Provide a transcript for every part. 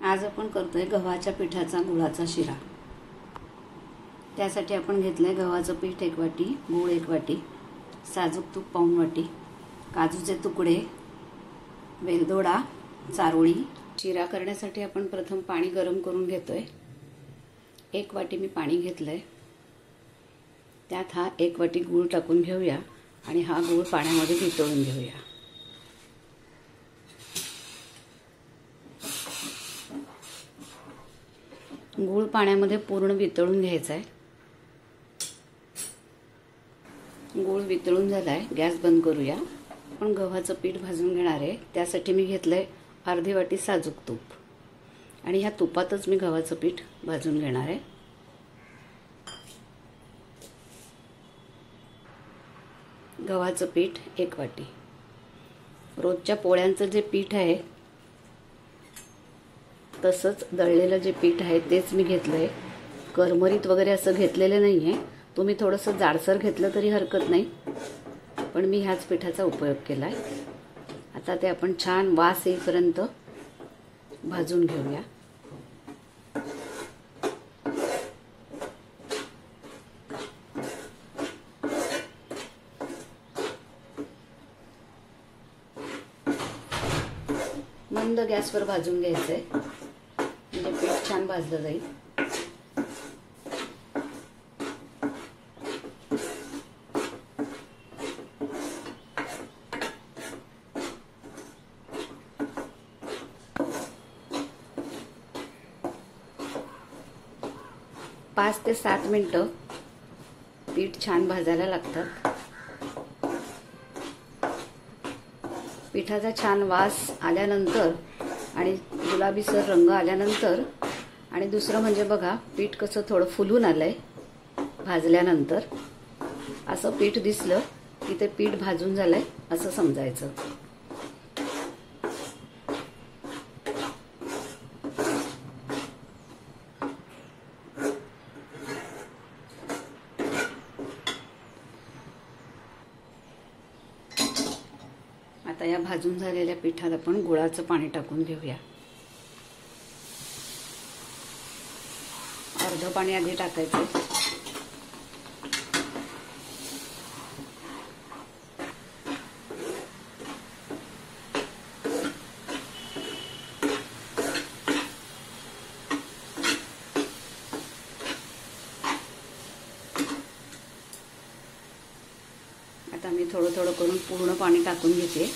आज आपण करतोय गव्हाच्या पिठाचा गुळाचा शिरा। त्यासाठी आपण घेतलंय गव्हाचं पीठ 1 वाटी, गूळ 1 वाटी, साजूक तूप पाऊण वाटी, काजूचे तुकडे, वेलदोडा, चारोळी। शिरा करण्यासाठी आपण प्रथम पाणी गरम करून घेतोय। 1 वाटी मी पाणी घेतलंय, त्यात हा 1 वाटी गूळ टाकून घेऊया आणि हा गूळ पाण्यामध्ये वितळून घेऊया। गूळ पाण्यामध्ये पूर्ण वितळून घ्यायचा आहे। गूळ वितळून झालाय, गॅस बंद करूया। आपण गव्हाचं पीठ भाजून घेणार आहे। त्यासाठी मी घेतलंय अर्धी वाटी साजूक तूप आणि ह्या तुपातच मी गव्हाचं पीठ भाजून घेणार आहे। गव्हाचं पीठ 1 वाटी। रोजच्या पोळ्यांचं जे पीठ आहे तसंच दळलेलं जे पीठ आहे तेच मी घेतलंय। करमरीत वगैरे असं घेतलेलं नाहीये। तुम्ही थोडंसं जाडसर घेतलं तरी हरकत नाही, पण मी ह्याच पिठाचा उपयोग केलाय। आता ते आपण छान वास येईपर्यंत भाजून घेऊया। मंद गॅसवर भाजून घ्यायचंय, म्हणजे पीठ छान भाजलं जाईल। पाच ते 7 मिनिटं पीठ छान भाजायला लागतात। पिठाचा छान वास आल्यानंतर आणि गुलाबीसर रंग आल्यानंतर आणि दुसरं म्हणजे बघा पीठ कसं थोडं फुलून आलंय भाजल्यानंतर। असं पीठ दिसलं की ते पीठ भाजून झालंय असं समजायचं। आता या भाजून झालेल्या पिठात आपण गुळाचं पाणी टाकून घेऊया। अर्ध पाणी आधी टाकायचं। आता मी थोडं थोडं करून पूर्ण पाणी टाकून घेते।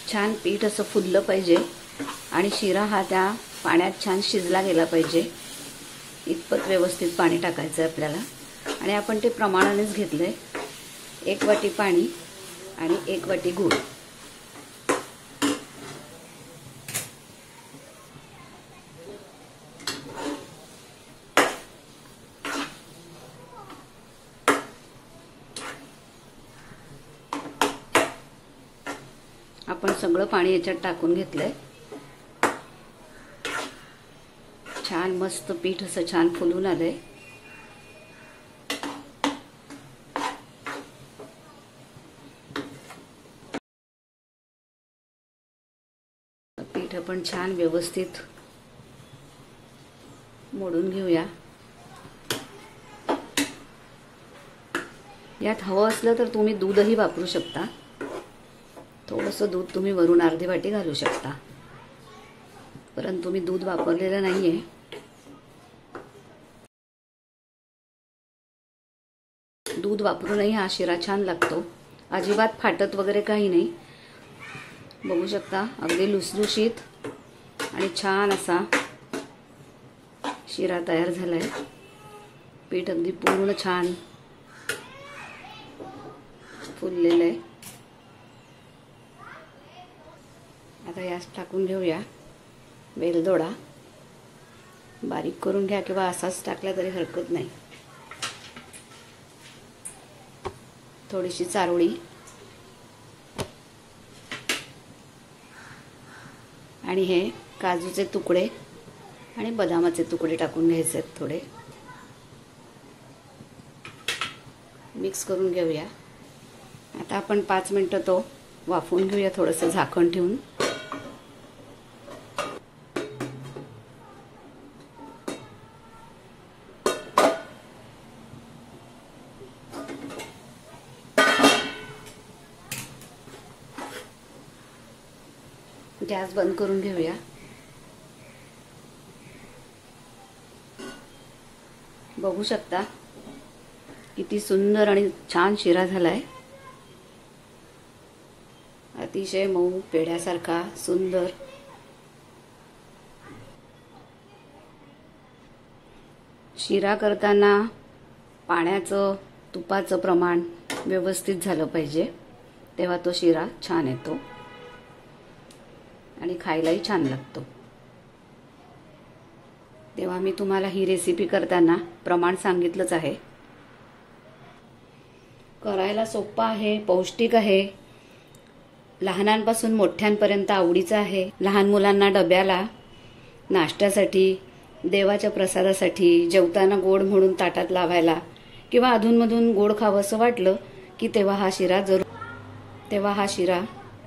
छान पीठ असं फुललं पाहिजे आणि शिरा हा त्या पाण्यात छान शिजला गेला पाहिजे इतपत व्यवस्थित पाणी टाकायचं आहे आपल्याला। आणि आपण ते प्रमाणानेच घेतलंय, 1 वाटी पाणी आणि 1 वाटी गूळ। आपण सगळं पाणी याच्यात टाकून घेतलंय। छान मस्त पीठ असं छान फुलून आलंय। पीठ आपण छान व्यवस्थित मोडून घेऊया। यात हवं असलं तर तुम्ही दूधही वापरू शकता। थोडंसं दूध तुम्ही वरून अर्धी वाटी घालू शकता, परंतु मी दूध वापरलेलं नाहीये। दूध वापरूनही हा शिरा छान लागतो, अजिबात फाटत वगैरे काही नाही। बघू शकता अगदी लुसलुशीत आणि छान असा शिरा तयार झालाय। पीठ अगदी पूर्ण छान फुललेलं आहे। आता यात टाकून घेऊया वेलदोडा। बारीक करून घ्या किंवा असाच टाकला तरी हरकत नाही। थोडीशी चारोळी, आणि हे काजूचे तुकडे आणि बदामाचे तुकडे टाकून घ्यायचे आहेत. थोडे मिक्स करून घेऊया. आता आपण 5 मिनिटं तो वाफवून घेऊया, थोडंसं झाकण ठेवून. गॅस बंद करून घेऊया. बघू शकता किती सुंदर आणि छान शिरा झालाय. अतिशय मऊ पेढ्यासारखा सुंदर. शिरा करताना पाण्याचं तुपाचं प्रमाण व्यवस्थित झालं पाहिजे, तेव्हा तो शिरा छान येतो आणि खायलाही छान लागतो. तेव्हा मी तुम्हाला ही रेसिपी करताना प्रमाण सांगितलंच आहे. करायला सोपं आहे, पौष्टिक आहे, लहानांपासून मोठ्यांपर्यंत आवडीचं आहे. लहान मुलांना डब्याला, नाश्त्यासाठी, देवाच्या प्रसादासाठी, जेवताना गोड म्हणून ताटात लावायला किंवा अधूनमधून गोड खावंसं वाटलं की तेव्हा हा शिरा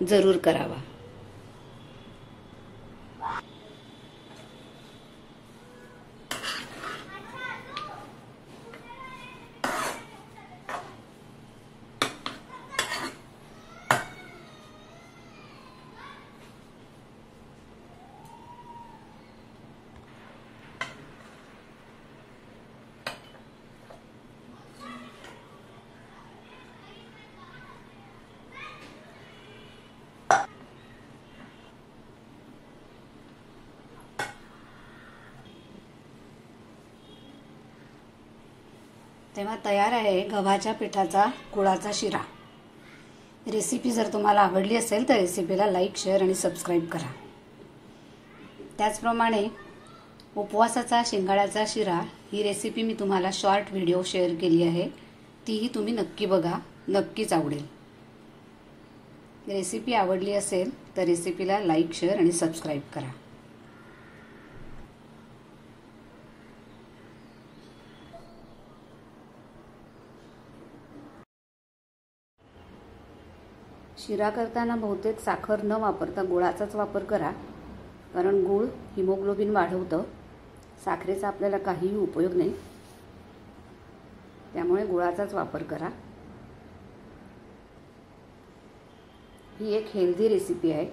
जरूर करावा. तेव्हा तयार आहे गव्हाच्या पिठाचा गुळाचा शिरा. रेसिपी जर तुम्हाला आवडली असेल तर रेसिपीला लाईक, शेअर आणि सबस्क्राईब करा. त्याचप्रमाणे उपवासाचा शिंगाड्याचा शिरा ही रेसिपी मी तुम्हाला शॉर्ट व्हिडिओ शेअर केली आहे, तीही तुम्ही नक्की बघा, नक्कीच आवडेल. रेसिपी आवडली असेल तर रेसिपीला लाईक, शेअर आणि सबस्क्राईब करा. शिरा करताना बहुतेक साखर न वापरता गुळाचाच वापर करा, कारण गूळ हिमोग्लोबिन वाढवतं. साखरेचा आपल्याला काहीही उपयोग नाही, त्यामुळे गुळाचाच वापर करा. ही एक हेल्दी रेसिपी आहे.